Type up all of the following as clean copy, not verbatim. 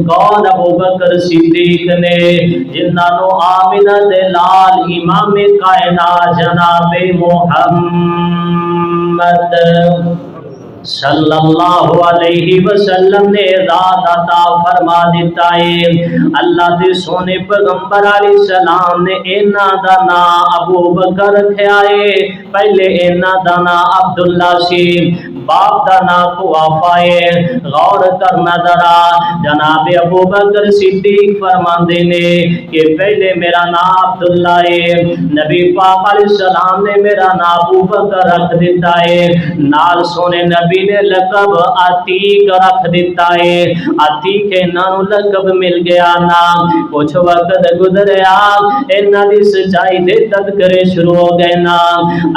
कौन अबू बकर सिद्दीक ने जिन्होंने आमिना दे लाल इमाम कायनात जनाबे मोहम्मद सल्लल्लाहु अलैहि वसल्लम ने रात अता फरमा दिता है। अल्लाह दे सोने पैगंबर अलैहिस्सलाम ने इन्हां दा नाम अबू बकर रखया है। पहले इन्हां दा नाम अब्दुल्ला सी, बाप दा नाम कुआफा है। गौर करना जरा, जनाब अबू बकर सिद्दीक फरमाते ने कि पहले मेरा नाम अब्दुल्ला है, नबी पाक अलैहिस्सलाम ने मेरा नाम अबू बकर रख दिता है। नाल सोने नबी ने लकब अतीक रख दिता है। अतीक इन्हों लकब मिल गया ना। कुछ वक्त गुजरिया, इन्हां दी सच्चाई दे तज़किरे शुरू हो गए ना।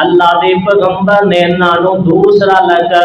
अल्लाह दे पैगंबर ने इन्हों दूसरा लकब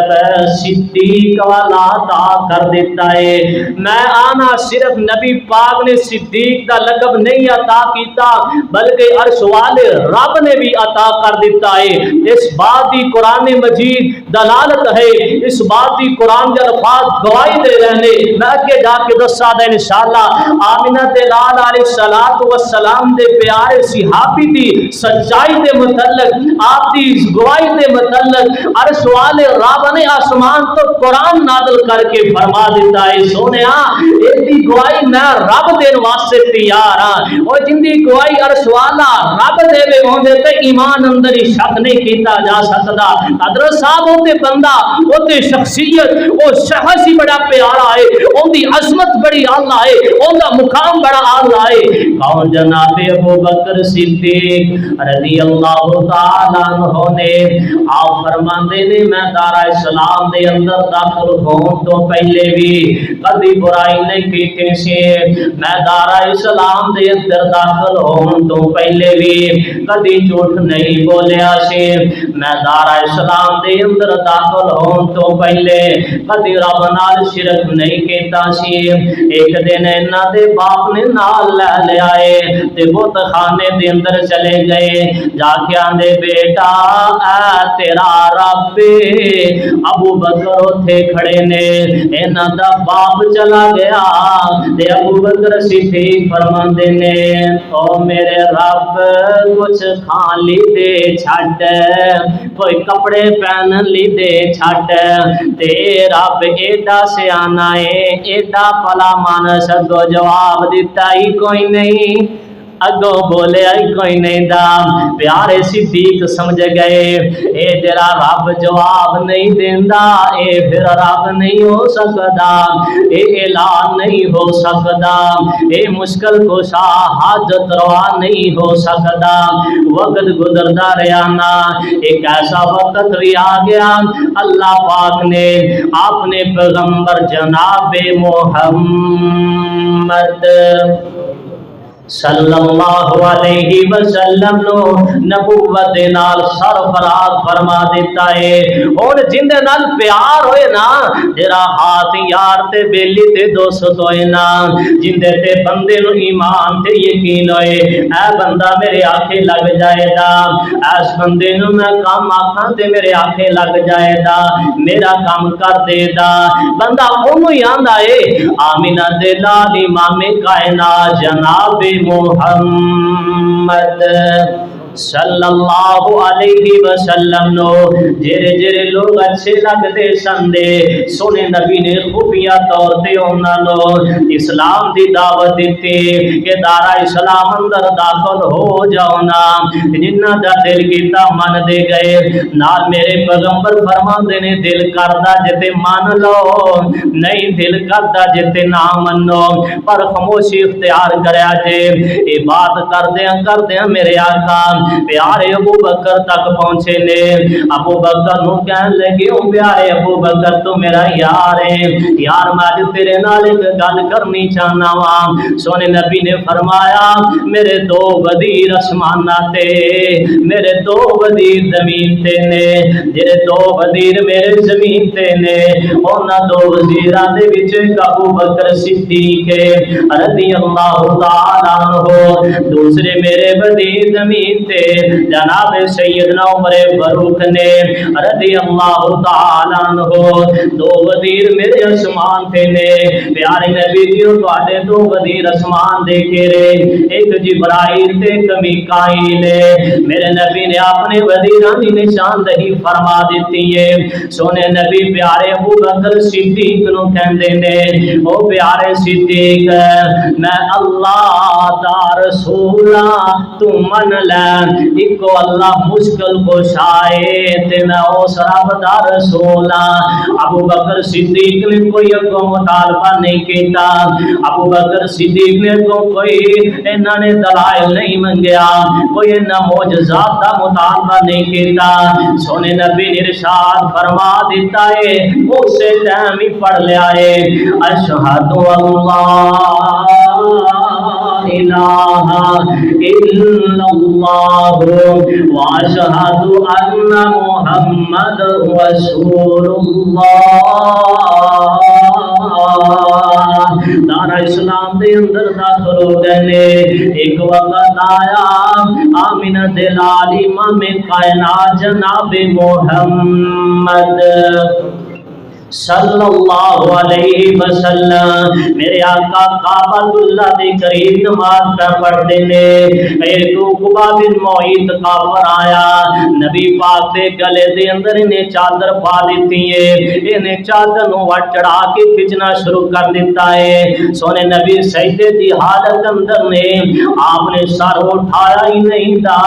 सिद्दीक वाला अता कर दिता है। मैं आना सिर्फ नबी पाक ने सिद्दीक दा लकब नहीं अता किया, बल्कि अर्श वाले रब ने भी अता कर दिता है। इस बात की कुरान मजीद दलालत है, इस बात की कुरान के अल्फाज गवाही दे रहे हैं। मैं अगे जाके दसा दे इंशाअल्लाह। आमिना दे लाल अलैहिस्सलातु वस्सलाम दे प्यारे सहाबी दी सच्चाई दे मुतल्लिक, आप दी गवाही दे मुतल्लिक अर्श वाले रब ने आसमान तो कुरान नाज़िल करके फरमा दिता है। सोनिया एदी गवाही मैं रब देने वास्ते तैयार हां, और जिंदी गवाही अर्श वाला रब देवे होंदे ते ईमान अंदर ही शक नहीं किया जा सकता। हजरत साहब होते बंदा ओदी शख्सियत ओ शख्स ही बड़ा प्यारा है, ओदी अजमत बड़ी आला है, ओदा मुकाम बड़ा आला है। कौन जनाब अबू बकर सिद्दीक रज़ी अल्लाह तआला अन्हु ने आप फरमाते ने मैं दारा इस्लाम दे अंदर दाखिल होने तो पहले भी कभी बुराई नहीं की सी। मैं दारा इस्लाम दे अंदर दाखिल होने तो पहले भी कभी झूठ नहीं बोलिया सी। मैं दारा इस्लाम दे अंदर दाखिल होने तो पहले कभी रब नाल शिरक नहीं कीता सी। एक दिन इन्हां दे बाप ने नाल लै लिया है ते बुत खाने दे अंदर चले गए। जाके आंदे बेटा ऐ तेरा रब। अबू बकर उथे खड़े ने, इन्हां दा बाप चला गया ते अबू बकर सिद्दीक फरमांदे ने ओ मेरे रब कुछ खान ली दे छड्ड, कोई कपड़े पहन ली दे छड्ड। ते रब एडा सियाना है, एडा भला मानस अगो जवाब दिता ही कोई नहीं, अगो बोले ही कोई नहीं दा। प्यारे सिद्दीक समझ गए ए जरा रब जवाब नहीं देंदा, ए फिर रब नहीं हो सकता, ए ऐलान नहीं हो सकता, ए मुश्किल कुशा हाजत रवा नहीं हो सकता। वक्त गुजरता रहा ना, एक ऐसा वक्त भी आ गया अल्लाह पाक ने अपने पैगंबर जनाबे मोहम्मद सल्लल्लाहु अलैहि वसल्लम नो नबूवत दे नाल सरफराज फरमा दिता है। और जिंदे नाल प्यार होए ना, जेरा हाथ यार ते बेली ते दोस्त होए ना, जिंदे ते बंदे नु ईमान ते यकीन होए ऐ बंदा मेरे आखे लग जाएगा, ऐस बंदे नु मैं काम आखां ते मेरे आखे लग जाएगा, मेरा काम कर देगा। बंदा ओनू ही आंदा है आमिना दे लाल इमाम कायनात जनाब मोहम्मद सल्लल्लाहु अलैहि वसल्लम नो जेरे जेरे लोग अच्छे लगते संदे सोने नबी ने खुफिया तौर ते उन्हां नो इस्लाम दी दावत दी कि दारा इस्लाम अंदर दाखिल हो जाओ ना। जिन्ना दा दिल कीता मन दे गए। नाल मेरे पैगंबर फरमांदे ने दिल करदा जिते मान लो, नहीं दिल करदा जिते ना मनो, पर खामोशी इख्तियार करया जे। ये बात करदे मेरे आका प्यारे अबू बकर तक पहुंचे ने। अबू बकर नु कहन लगे ओ प्यारे अबू बकर तू मेरा यार है, यार मैं अज तेरे नाल एक गल करनी चाहना वा। सोने नबी ने फरमाया मेरे दो वजीर आसमाना ते, मेरे दो वजीर जमीन ते ने, जेरे दो वजीर मेरे जमीन ते ने उन्हां दो वजीरां दे विच अबू बकर सिद्दीक रज़ी अल्लाह तआला अन्हु, दूसरे मेरे वजीर जमीन ते تے جناب سیدنا عمر فاروق نے رضی اللہ تعالیٰ عنہ دو وزیر میرے اسمان تے نے پیارے نبی جیو تواڈے دو وزیر اسمان دیکھے رے ایک جبرائیل تے ایک میکائیل میرے نبی نے اپنے وزیراں دی نشاندہی فرما دیتی ہے سونے نبی پیارے ابو بکر صدیق نو کہندے نے او پیارے صدیق میں اللہ دا رسول تو من لے ایکو اللہ مشکل کشائے تے میں اس رب دا رسول ابو بکر صدیق نے کوئی اگوں مطالبہ نہیں کیتا ابو بکر صدیق نے کوئی انہاں نے دلائل نہیں منگیا کوئی انہاں معجزات دا مطالبہ نہیں کیتا سونے نبی نے ارشاد فرما دیتا ہے اسے ٹائم ہی پڑھ لیا ہے اشہد اللہ الہ الا اللہ واشہد ان محمد رسول اللہ دارا اسلام دے اندر داخل ہو گئے ایک وقت آیا آمینہ دے لال امام کائنات جناب محمد صلی اللہ علیہ وسلم میرے آقا کعبۃ اللہ دے قریب نماز پڑھتے نے ایک عقبہ بن معیط کافر آیا نبی پاک دے گلے دے اندر انہیں چادر پا دیتی ہے انہیں چادر نو چڑھا کے کھچنا شروع کر دیتا ہے سونے نبی سجدے دی حالت اندر نے آپ نے سر اٹھایا ہی نہیں تھا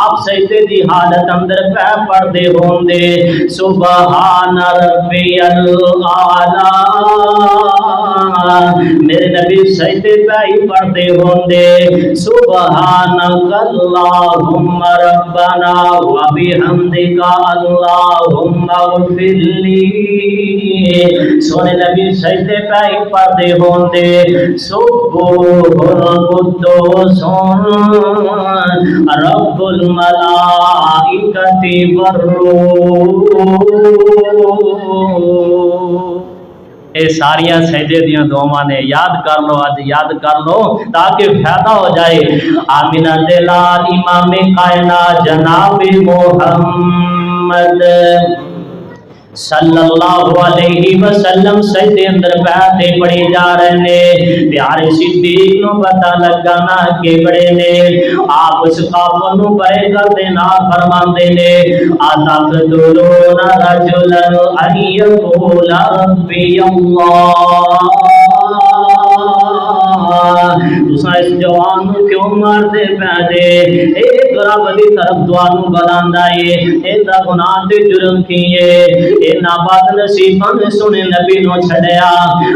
آپ سجدے دی حالت اندر پہ پڑھتے ہوں دے سبحان ربی میرے نبی سجدے پہ ہی پڑھتے ہوں دے سبحانک اللہم ربنا و بحمدک اللہم اغفر لی سونے نبی سجدے پہ ہی پڑھتے ہوں دے سبحان القدوس رب الملائکۃ والروح اے ساریاں سجدے دیاں دعاواں نے یاد کر لو آج یاد کر لو تاکہ فائدہ ہو جائے آمینہ دلال امام کائنات جناب محمد صلی اللہ علیہ وسلم سجدے اندر بیٹھے پڑے جا رہے ہیں پیارے صدیق نو پتہ لگا نا کہ بڑے نے آپ اس کافر نو بڑے کر دینا فرماندے نے اتقتلون رجلا ان یقول ربی اللہ تساں اس جوان نو کیوں مار دے پے دے ایک رب دی طرف دعا نو بلاندا اے ایندا گناہ تے جرم کیے اے ناباد نصیباں نے سنے نبی نو چھڑیا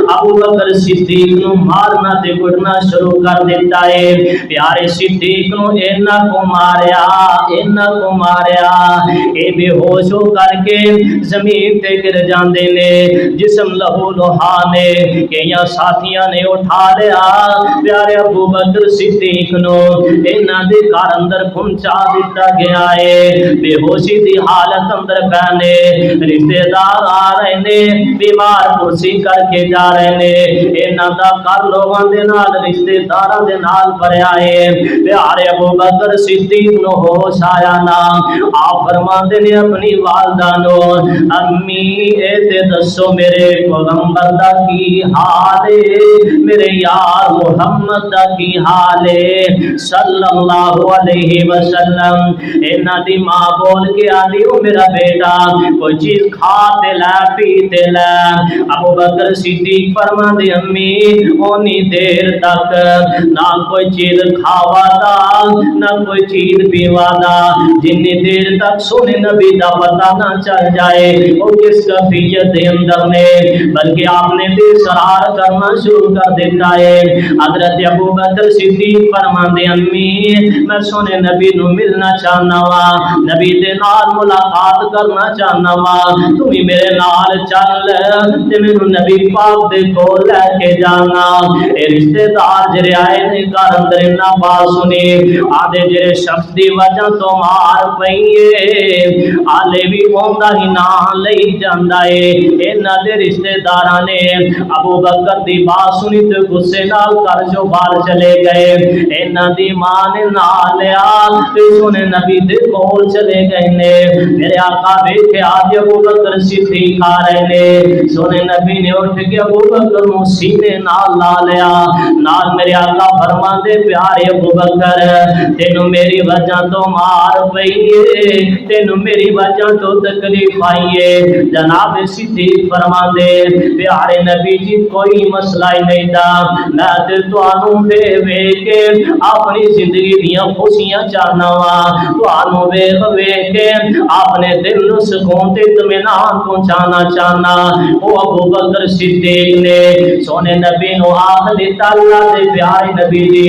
ابو بکر صدیق نو مارنا تے کٹنا شروع کر دیتا ہے پیارے صدیق نو اینا کو ماریا اے بے ہوش ہو کر کے زمین تے گر جاندے نے جسم لہو لوہا نے کئی ساتھیاں نے اٹھا لیا پیارے ابو بکر صدیق نو انہاں دے گھر اندر پہنچا دیتا گیا ہے بے ہوشی دی حالت اندر پہنے رشتے دار آ رہے نے بیمار کرسی کر کے جا رہے نے انہاں دا گھر لوگاں دے نال رشتے داراں دے نال بھریا ہے پیارے ابو بکر صدیق نو ہوش آیا نا آپ فرماندے نے اپنی والدہ نو امی اے تے دسو میرے پیغمبر دا کی حال ہے میرے یار محمد دا کی حال ہے صلی اللہ علیہ وسلم اینا دی ماں بول کے آدھی ہو میرا بیٹا کوئی چیز کھا تے لے پی تے لے ابو بکر صدیق فرما دے امی اونی دیر تک نہ کوئی چیز کھاوا دا نہ کوئی چیز پیوا دا جنی دیر تک سونے نبی دا پتہ نہ چل جائے وہ کس کفیت دے اندر نے بلکہ آپ نے دے سرار کرنا شروع کر دیتا ہے حضرت ابو بکر صدیق فرماندے امی میں سونے نبی نو ملنا چاہنا وا نبی دے نال ملاقات کرنا چاہنا وا تمہیں میرے نال چل تے مینوں نبی پاک دے کول لے کے جانا اے رشتے دار جڑے آئے نے گھر اندر انہاں بات سنی آدھے جڑے شخص دی وجہ تو مار پئیے آلے بھی اوندا ہی نہ لئی جاندا اے انہاں دے رشتے داراں نے ابو بکر دی بات سنی تے गुस्से नाल घर चो बाहर चले गए। इन्हां दी मां ने नाल लिया ते सोने नबी दे कोल चले गए ने। मेरे आका वेख्या ते अबू बकर सिद्दीक आ रहे ने। सोने नबी ने उठ के अबू बकर नूं सीने नाल ला लिया। नाल मेरे आका फरमांदे प्यारे अबू बकर तेनू मेरी वजह तो मार पई है, तेनू मेरी वजह तो तकलीफ आई है। जनाब सिद्दीक फरमांदे प्यारे नबी जी कोई मसला ही नहीं था, मैं ते तुहानू वेख के अपनी जिंदगी दियां खुशियां चाहना वा, तुहानू वेख वेख के अपने दिल नू सुकून ते इत्मीनान पहुंचाना चाहना। ओ अबू बकर सिद्दीक ने सोने नबी नू आख दिता अल्लाह दे प्यारे नबी जी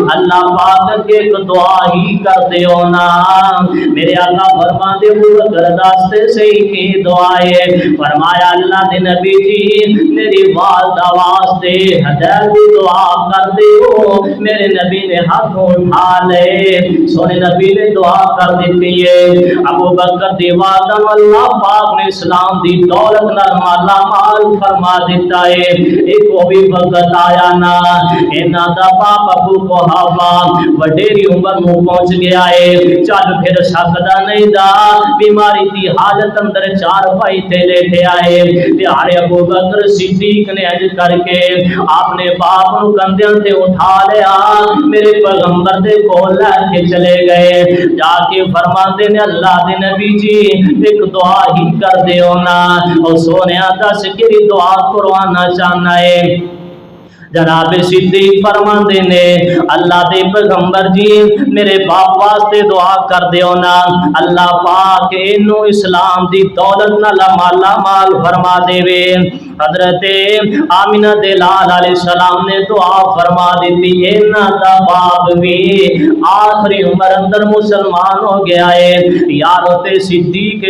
अल्लाह पाक के एक दुआ ही कर दियो ना। मेरे आका फरमांदे अबू बकर दसते सही की दुआ है। फरमाया अल्लाह दे नबी जी मेरी वालदा वास्ते हदायत की दुआ कर दियो। मेरे नबी ने हाथ उठा ले, सोने नबी ने दुआ कर दी है। अबू बकर दी वालदा अल्लाह पाक ने इस्लाम दी दौलत नाल माला माल फरमा दिता है। एक वो भी वक्त आया ना इन्हां दा बाप अबू कुहाफा वडेरी उम्र नूं पहुंच गया है, चल फिर सकदा नहीं दा, बीमारी दी हालत अंदर चार भाई ते लेटे आए। प्यारे अबू बकर सिद्दीक ने अज करके अपने बाप नूं कंधियां ते उठा लिया, मेरे पैगंबर दे कोल लेके चले गए। जाके फरमांदे ने अल्लाह दे नबी जी एक दुआ ही कर दियो ना। और सोनिया दस केड़ी दुआ करवाना चाहना है। जनाब सिद्दीक फरमांदे ने अल्लाह दे पैगंबर जी मेरे बाप वास्ते दुआ कर दियो ना, अल्लाह पाक इनू इस्लाम दी दौलत नाल माला माल फरमा देवे। हजरत आमिना दे लाल अलैहिस्सलाम ने दुआ फरमा दी, इन्हां दा बाप भी आखिरी उम्र अंदर मुसलमान हो गया है। यारो ते सिद्दीक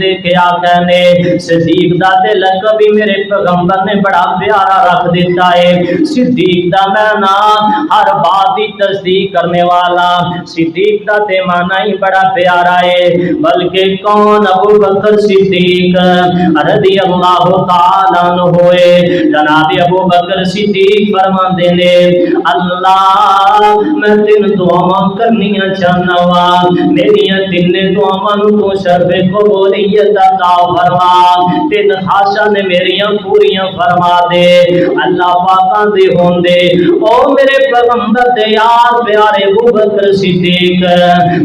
दे क्या कहने, सिद्दीक दा ते लक़ब भी मेरे पैगंबर ने बड़ा प्यारा रख दिता है। सिद्दीक दा माना हर बात की तस्दीक करने वाला, सिद्दीक दा ते माना ही बड़ा प्यारा है। बल्कि कौन अबू बकर सिद्दीक रज़ी अल्लाह तआला होए। जनाब अबू बकर सिद्दीक फरमांदे ने अल्लाह मैं तीन दुआवां करनियां चाहना वा, मेरियां तीने दुआवां नूं तू शर्फ़े कबूलियत अता फरमा, तीन खाशा ने मेरियां पूरियां फरमा दे। अल्लाह पाकां दे होंदे ओ मेरे पैगंबर दे यार प्यारे अबू बकर सिद्दीक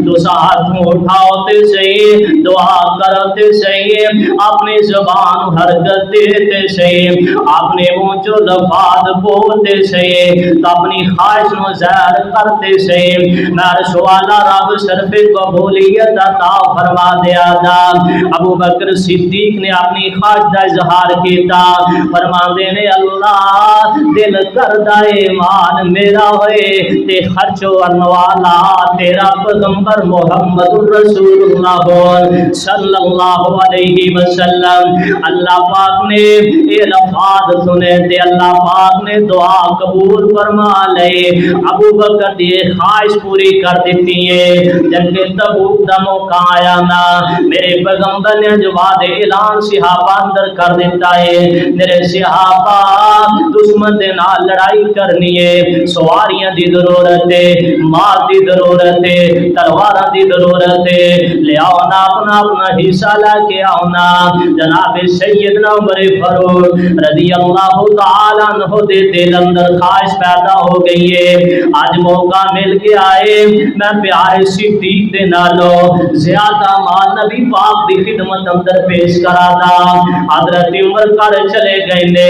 तुस हाथ उठाओ ते सही, दुआ करो ते सही, अपनी ज़बान हरकत दे सही, अपने मुंह चो लफाज बोलते सही, तो अपनी ख्वाहिश नु ज़ाहिर करते सही। मैं सवाला रब शर्फ़े कबूलियत अता फरमा दिया दा। अबू बकर सिद्दीक ने अपनी ख्वाहिश का इजहार किया, फरमांदे ने अल्लाह दिल करदा ईमान मेरा होए ते खर्चो वाला तेरा पैगंबर मुहम्मदुर रसूलुल्लाह सल्लल्लाहु अलैहि वसल्लम। अल्लाह पाक ने ये लफ्ज़ सुने ते अल्लाह पाक ने दुआ कबूल फरमा ले। अबू बकर दी ख्वाहिश पूरी कर दी है। जंगे तबूक दा मौका आया ना, मेरे पैगंबर ने जवाब ऐलान सहाबा अंदर कर दिता है, मेरे सहाबा दुश्मन दे नाल लड़ाई करनी है, सवारियां दी जरूरत है, माल दी जरूरत है, तलवारां दी जरूरत है, ले आओ ना अपना अपना हिस्सा लेके आओ ना। जनाब सैयदना उमर फारूक रज़ी अल्लाह तआला अन्हु दे दिल अंदर ख्वाहिश पैदा हो गई है, आज मौका मिल गया है, मैं प्यारे सिद्दीक दे नालों ज्यादा माल नबी पाक दी खिदमत अंदर पेश करा दा। हजरत उमर घर चले गए ने,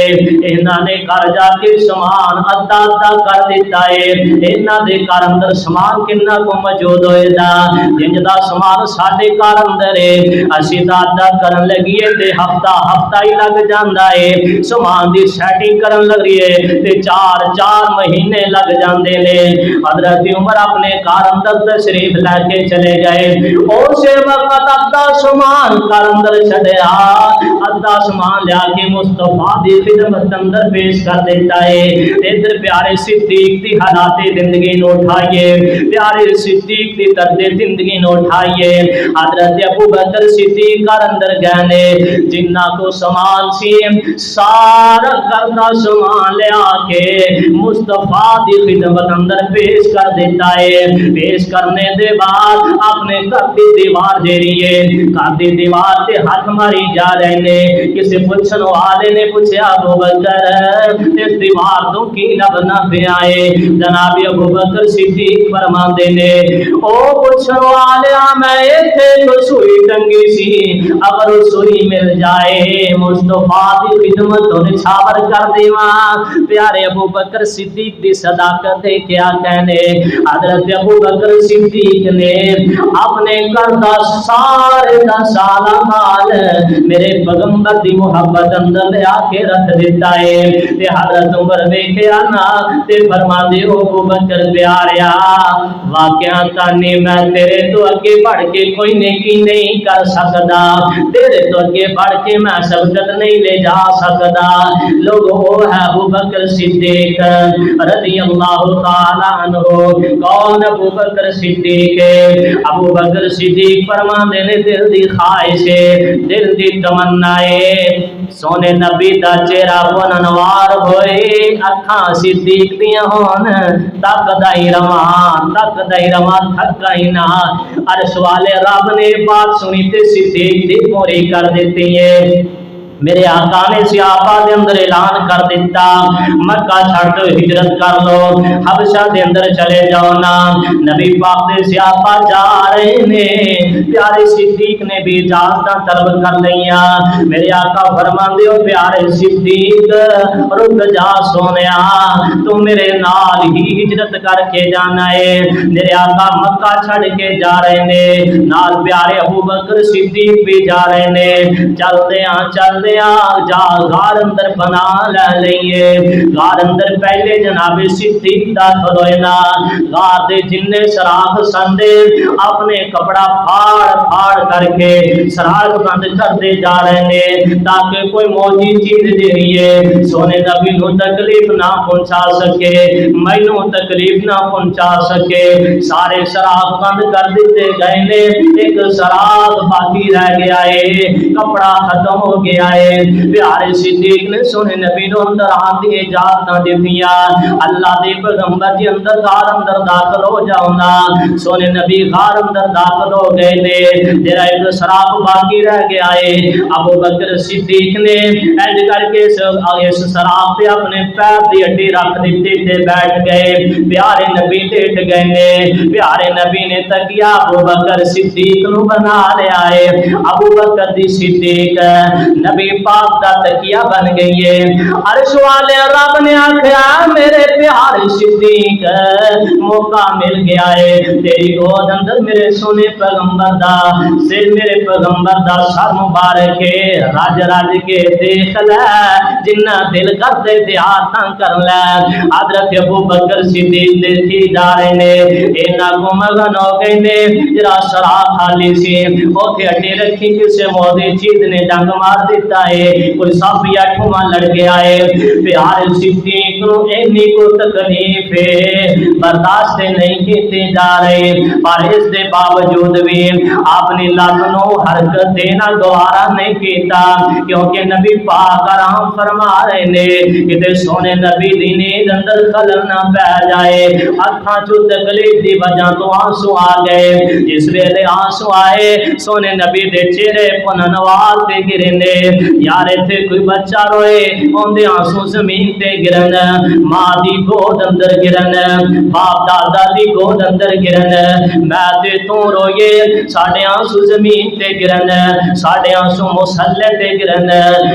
इन्हां ने घर जाके समान अद्धा अद्धा कर दिता है। इन्हां दे घर अंदर समान कितना को मौजूद होएगा, जिंदा समान साडे घर अंदर है, असीं दा अद्धा करन लगिए ते हफ्ता ही लग जाता है, समान की सैटिंग करन लगिए ते चार महीने लग जाते ने। हजरत उमर अपने घर अंदर तशरीफ लैके चले गए, उस वक्त अद्धा समान घर अंदर छड़िया, अद्धा समान लिया के मुस्तफा की खिदमत अंदर पेश कर देता है। इधर प्यारे सिद्दीक की हालात जिंदगी न उठाइए, प्यारे सिद्दीक की दर्द जिंदगी न उठाइए। हजरत अबू बकर सिद्दीक घर अंदर गए ने, जिन्ना को समान सी سارا گھر دا سامان لیا کے مصطفیٰ دی خدمت اندر پیش کر دیتا ہے. پیش کرنے دے بعد اپنے گھر دی دیوار جیڑی ہے گھر دی دیوار تے ہاتھ ماری جا رہے نے. کسی پوچھن والے نے پوچھا ابو بکر اس دیوار تو کی لبنا پیا ہے؟ جناب ابو بکر صدیق فرماندے نے او پوچھن والے میں ایتھے تو سوئی ٹنگی سی اگر سوئی مل جائے مصطفیٰ دی خدمت تو نچھاور کر دیواں. پیارے ابو بکر صدیق دی صداقت ہے کیا کہنے. حضرت ابو بکر صدیق نے اپنے گھر دا سارے دا سالہ مال میرے پیغمبر دی محبت اندر لے آ کے رکھ دیتا ہے. تے حضرت عمر ویکھیا نا تے فرماندے ہو ابو بکر پیاریا واقعہ تانے میں تیرے تو اگے بڑھ کے کوئی نیکی نہیں کر سکدا تیرے تو اگے بڑھ کے میں سبقت نہیں لے جا سکدا. لوگوں ہے ابو بکر صدیق رضی اللہ تعالی عنہ. کون ابو بکر صدیق ہے؟ ابو بکر صدیق فرماندے نے دل دی خواہش ہے دل دی تمنا ہے سونے نبی دا چہرہ بننوار ہوئے اکھاں صدیق دیاں ہون تک دائی رواں تھک گئی نہ. عرش والے رب نے بات سنی تے صدیق دی پوری کر دیتی ہے. میرے آقا نے صحابہ دے اندر اعلان کر دیتا مکہ چھٹ ہجرت کر لو حبشہ دے اندر چلے جاؤ نا. نبی پاک دے صحابہ جا رہے نے. پیارے صدیق نے بھی اجازت طلب کر لیا. میرے آقا فرماندے ہو پیارے صدیق رک جا سونیا تو میرے نال ہی ہجرت کر کے جانا ہے. میرے آقا مکہ چھڑ کے جا رہے نے نال پیارے ابو بکر صدیق بھی جا رہے نے. چل دے جا غار اندر بنا لے لئیے. غار اندر پہلے جناب صدیق داخل ہوئے نا. غار دے جننے سراخ سندے اپنے کپڑا پھاڑ کر کے سراخ بند کر دے جا رہے نے تاکہ کوئی موجی چیز دے رہی ہے سونے نبی نو تکلیف نہ پہنچا سکے مینوں تکلیف نہ پہنچا سکے. سارے سراخ بند کر دیتے گئے نے. ایک سراخ باقی رہ گیا ہے کپڑا ختم ہو گیا ہے. پیارے صدیق نے سونے نبی نو اندر آن دی اجازت دیا اللہ دے پیغمبر جی اندر غار اندر داخل ہو جاؤ نا. سونے نبی غار اندر داخل ہو گئے نے. جرا ایک سراخ باقی رہ گیا ہے. ابو بکر صدیق نے ایج کر کے اس سراخ پہ اپنے پیر دی ہڈی رکھ دیتی تے بیٹھ گئے. پیارے نبی لیٹ گئے نے. پیارے نبی نے تکیا ابو بکر صدیق نو بنا لیا ہے. ابو بکر دی صدیق نبی پاک دا تکیہ بن گئی ہے. عرش والے رب نے آکھیا میرے پیارے صدیق موقع مل گیا ہے تیری گود اندر میرے سونے پیغمبر دا سر میرے پیغمبر دا سر مبارک ہے راج کے دیکھ لے جنہ دل کر دے دیاتاں کر لے. حضرت ابو بکر صدیق دیکھی جا رہے نے. اینا کو مگن ہو گئے نے. جرا سراخ خالی سی اوتھے ہڈی رکھی کسے مودی چیز نے ڈنگ مار دیتا ہے کوئی سب یا ٹھما لڑ گیا ہے. پیارے صدیق نو اینی کو تکلیف برداشت نہیں کیتے جا رہے پر اس دے باوجود بھی اپنی لات نو حرکت دینا گوارا نہیں کیتا کیونکہ نبی پاک آرام فرما رہے نے کہ سونے نبی دی نیند اندر خلل نہ پہ جائے. اکھاں چوں تکلیف دی وجہ تو آنسو آ گئے. جس ویلے آنسو آئے سونے نبی دے چہرے پننوال تے گرے نے. یار ایتھے کوئی بچہ روئے اوندے آنسو زمین تے گرن ماں دی گود اندر گرن باپ دادا دی گود اندر گرن میں تے تو روئے ساڈے آنسو زمین تے گرن ساڈے آنسو مسلے تے گرن.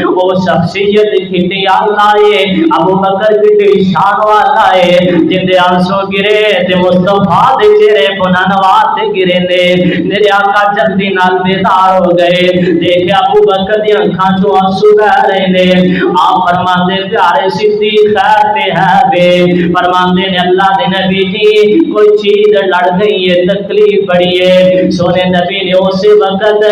او شخصیت کتنی اللہ ہے ابو بکر کتنی شان والا ہے جن دے آنسو گرے تے مصطفیٰ دے چہرے پننوار تے گرے نے. میرے آقا جلدی نال بیدار ہو گئے. دیکھے ابو بکر دی اکھاں چوں آنسو بہ رہے نے. آپ فرماندے پیارے صدیق خیر تے ہے بے فرماندے نے اللہ دے نبی جی کوئی چیز لڑ گئی ہے تکلیف بڑی ہے. سونے نبی نے اسی وقت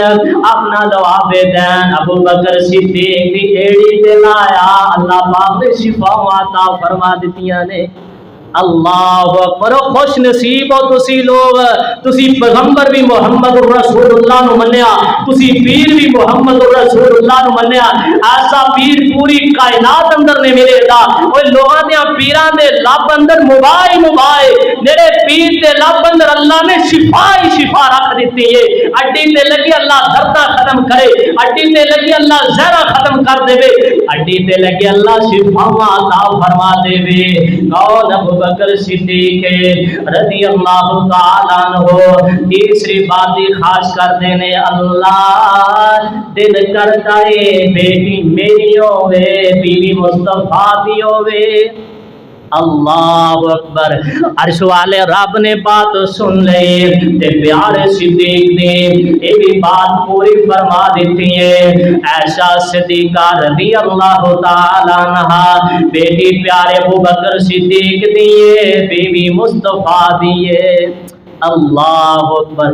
اپنا جواب دین ابو بکر صدیق دی ایڑی تے لایا. اللہ پاک نے شفا عطا فرما دتیاں نے. اللہ اکبر خوش نصیب ہو تسی لوگ تسی پیغمبر بھی محمد رسول اللہ نو منیا تسی پیر بھی محمد رسول اللہ نو منیا ایسا پیر پوری کائنات اندر نے ملے گا اوے لوگاں دے پیراں دے لب اندر مبائے میرے پیر دے لب اندر اللہ نے شفا ہی شفا رکھ دیتی ہے اڈی تے لگی اللہ درداں ختم کرے اڈی تے لگی اللہ زہرا ختم کر دے اڈی تے لگی اللہ شفاواں عطا فرما دے کون ابو بکر صدیق رضی اللہ تعالیٰ عنہ تیسری بات خاص کر دینے اللہ دل کرتا ہے بیٹی میری ہوئے بیوی مصطفیٰ دی ہوئے اللہ اکبر عرش والے رب نے بات سن لے تے پیارے صدیق نے یہ بھی بات پوری فرما دیتی ہے عائشہ صدیقہ رضی اللہ تعالی عنہا بیٹی پیارے ابو بکر صدیق دیے بیوی مصطفیٰ دیے اللہ اکبر